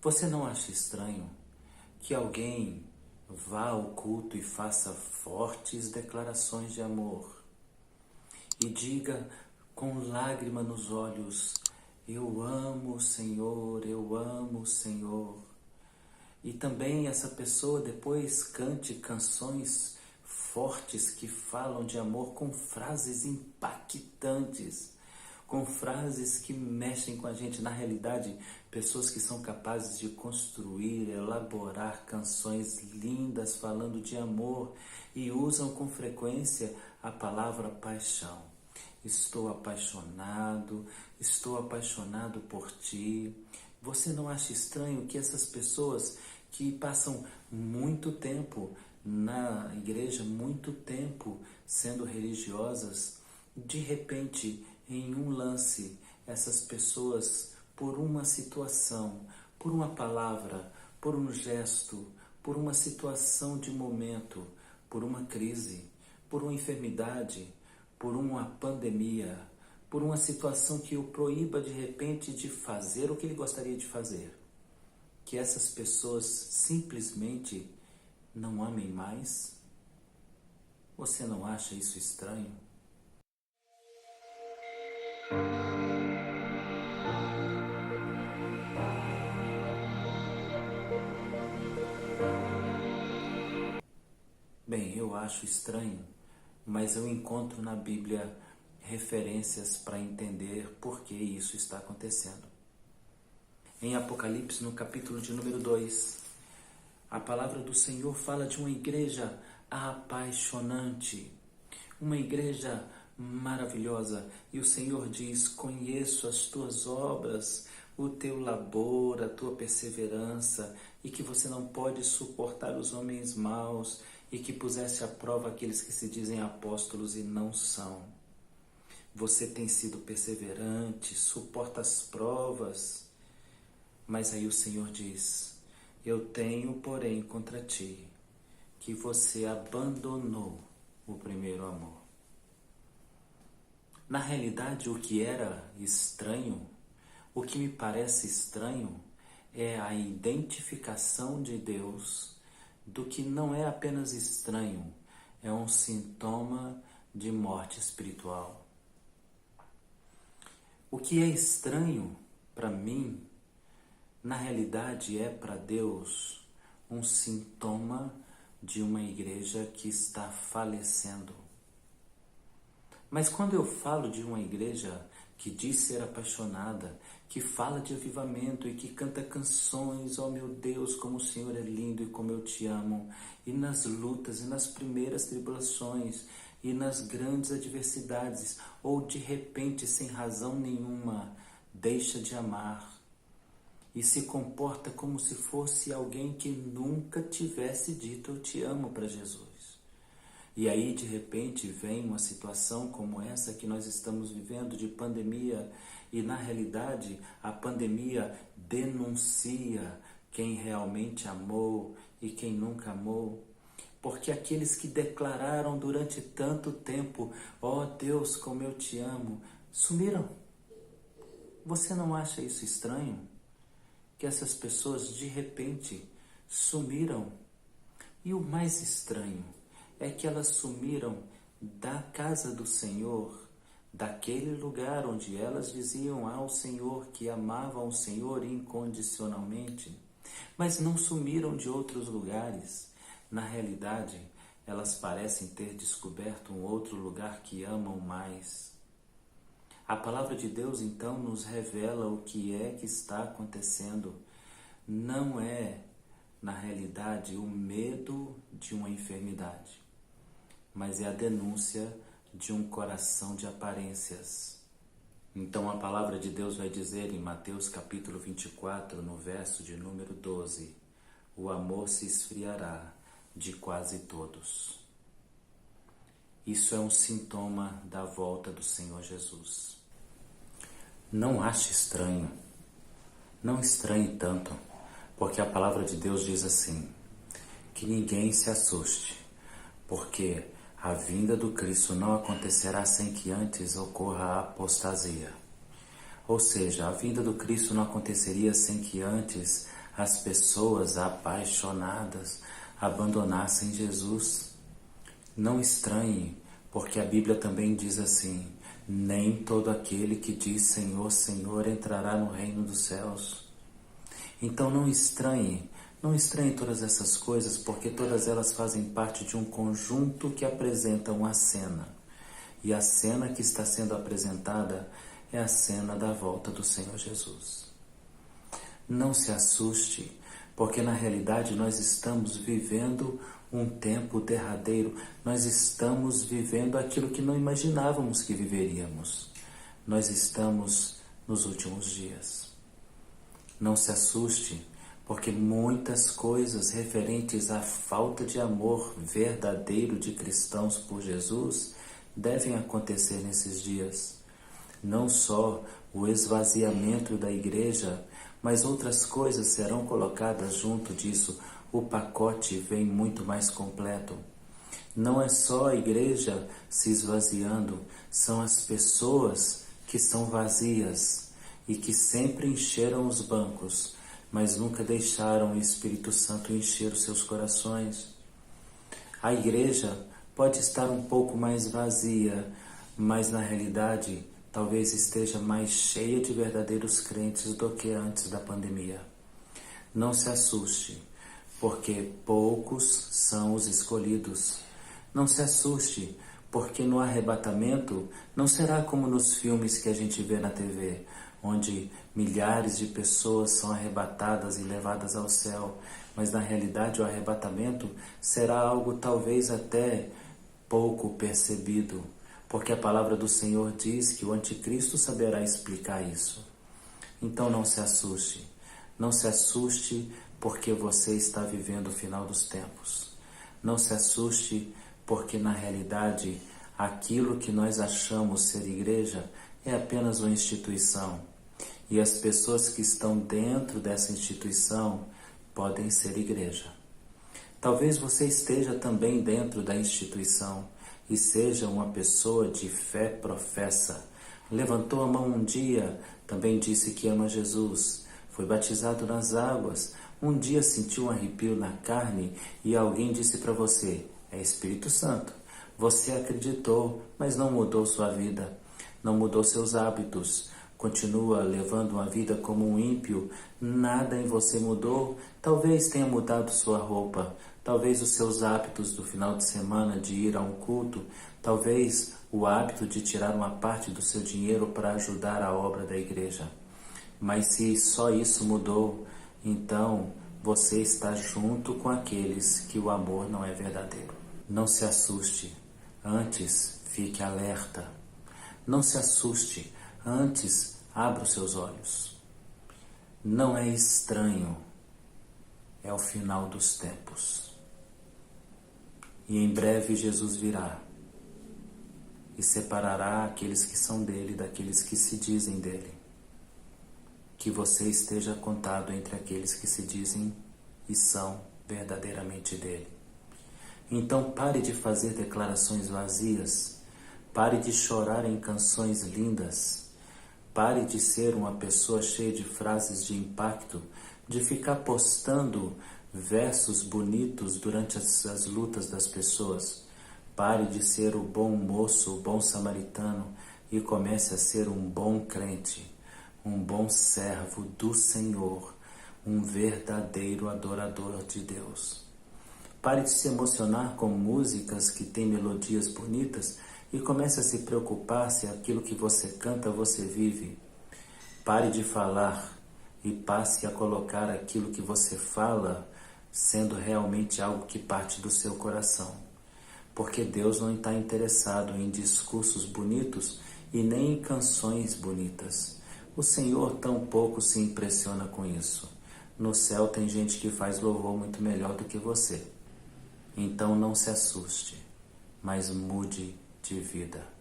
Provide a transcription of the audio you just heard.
Você não acha estranho que alguém vá ao culto e faça fortes declarações de amor e diga com lágrima nos olhos: eu amo o Senhor, eu amo o Senhor. E também essa pessoa depois cante canções fortes que falam de amor com frases impactantes, com frases que mexem com a gente. Na realidade, pessoas que são capazes de construir, elaborar canções lindas falando de amor e usam com frequência a palavra paixão. Estou apaixonado por ti. Você não acha estranho que essas pessoas que passam muito tempo na igreja, muito tempo sendo religiosas, de repente, em um lance, essas pessoas, por uma situação, por uma palavra, por um gesto, por uma situação de momento, por uma crise, por uma enfermidade, por uma pandemia, por uma situação que o proíba de repente de fazer o que ele gostaria de fazer, que essas pessoas simplesmente não amem mais? Você não acha isso estranho? Bem, eu acho estranho, mas eu encontro na Bíblia referências para entender por que isso está acontecendo. Em Apocalipse, no capítulo de número 2, a palavra do Senhor fala de uma igreja apaixonante, uma igreja maravilhosa. E o Senhor diz: conheço as tuas obras, o teu labor, a tua perseverança, e que você não pode suportar os homens maus, e que puseste à prova aqueles que se dizem apóstolos e não são. Você tem sido perseverante, suporta as provas. Mas aí o Senhor diz: eu tenho, porém, contra ti, que você abandonou o primeiro amor. Na realidade, o que era estranho, o que me parece estranho, é a identificação de Deus do que não é apenas estranho, é um sintoma de morte espiritual. O que é estranho para mim, na realidade é para Deus um sintoma de uma igreja que está falecendo. Mas quando eu falo de uma igreja que diz ser apaixonada, que fala de avivamento e que canta canções: oh meu Deus, como o Senhor é lindo e como eu te amo, e nas lutas e nas primeiras tribulações e nas grandes adversidades, ou de repente, sem razão nenhuma, deixa de amar e se comporta como se fosse alguém que nunca tivesse dito eu te amo para Jesus. E aí de repente vem uma situação como essa que nós estamos vivendo, de pandemia, e na realidade a pandemia denuncia quem realmente amou e quem nunca amou. Porque aqueles que declararam durante tanto tempo: ó Deus, como eu te amo, sumiram. Você não acha isso estranho? Que essas pessoas de repente sumiram. E o mais estranho é que elas sumiram da casa do Senhor, daquele lugar onde elas diziam ao Senhor que amavam o Senhor incondicionalmente, mas não sumiram de outros lugares. Na realidade, elas parecem ter descoberto um outro lugar que amam mais. A palavra de Deus então nos revela o que é que está acontecendo. Não é, na realidade, o medo de uma enfermidade, mas é a denúncia de um coração de aparências. Então a palavra de Deus vai dizer em Mateus capítulo 24, no verso de número 12, o amor se esfriará de quase todos. Isso é um sintoma da volta do Senhor Jesus. Não ache estranho, não estranhe tanto, porque a palavra de Deus diz assim: que ninguém se assuste, porque a vinda do Cristo não acontecerá sem que antes ocorra a apostasia. Ou seja, a vinda do Cristo não aconteceria sem que antes as pessoas apaixonadas abandonassem Jesus. Não estranhe, porque a Bíblia também diz assim: nem todo aquele que diz Senhor, Senhor entrará no reino dos céus. Então não estranhe todas essas coisas, porque todas elas fazem parte de um conjunto que apresenta uma cena. E a cena que está sendo apresentada é a cena da volta do Senhor Jesus. Não se assuste, porque na realidade nós estamos vivendo um tempo derradeiro, nós estamos vivendo aquilo que não imaginávamos que viveríamos. Nós estamos nos últimos dias. Não se assuste, porque muitas coisas referentes à falta de amor verdadeiro de cristãos por Jesus devem acontecer nesses dias. Não só o esvaziamento da igreja, mas outras coisas serão colocadas junto disso. O pacote vem muito mais completo. Não é só a igreja se esvaziando, são as pessoas que são vazias e que sempre encheram os bancos, mas nunca deixaram o Espírito Santo encher os seus corações. A igreja pode estar um pouco mais vazia, mas na realidade talvez esteja mais cheia de verdadeiros crentes do que antes da pandemia. Não se assuste, porque poucos são os escolhidos. Não se assuste, porque no arrebatamento não será como nos filmes que a gente vê na TV, onde milhares de pessoas são arrebatadas e levadas ao céu, mas na realidade o arrebatamento será algo talvez até pouco percebido, porque a palavra do Senhor diz que o anticristo saberá explicar isso. Então não se assuste, porque você está vivendo o final dos tempos. Não se assuste, porque na realidade aquilo que nós achamos ser igreja é apenas uma instituição. E as pessoas que estão dentro dessa instituição podem ser igreja. Talvez você esteja também dentro da instituição e seja uma pessoa de fé professa. Levantou a mão um dia, também disse que ama Jesus, foi batizado nas águas, um dia sentiu um arrepio na carne e alguém disse para você: é Espírito Santo. Você acreditou, mas não mudou sua vida, não mudou seus hábitos, continua levando uma vida como um ímpio, nada em você mudou. Talvez tenha mudado sua roupa, talvez os seus hábitos do final de semana de ir a um culto, talvez o hábito de tirar uma parte do seu dinheiro para ajudar a obra da igreja. Mas se só isso mudou, então você está junto com aqueles que o amor não é verdadeiro. Não se assuste, antes fique alerta. Não se assuste, antes abra os seus olhos. Não é estranho, é o final dos tempos. E em breve Jesus virá e separará aqueles que são dele daqueles que se dizem dele. Que você esteja contado entre aqueles que se dizem e são verdadeiramente dele. Então pare de fazer declarações vazias, pare de chorar em canções lindas, pare de ser uma pessoa cheia de frases de impacto, de ficar postando versos bonitos durante as lutas das pessoas. Pare de ser o bom moço, o bom samaritano e comece a ser um bom crente, um bom servo do Senhor, um verdadeiro adorador de Deus. Pare de se emocionar com músicas que têm melodias bonitas e comece a se preocupar se aquilo que você canta você vive. Pare de falar e passe a colocar aquilo que você fala sendo realmente algo que parte do seu coração. Porque Deus não está interessado em discursos bonitos e nem em canções bonitas. O Senhor tampouco se impressiona com isso. No céu tem gente que faz louvor muito melhor do que você. Então não se assuste, mas mude de vida.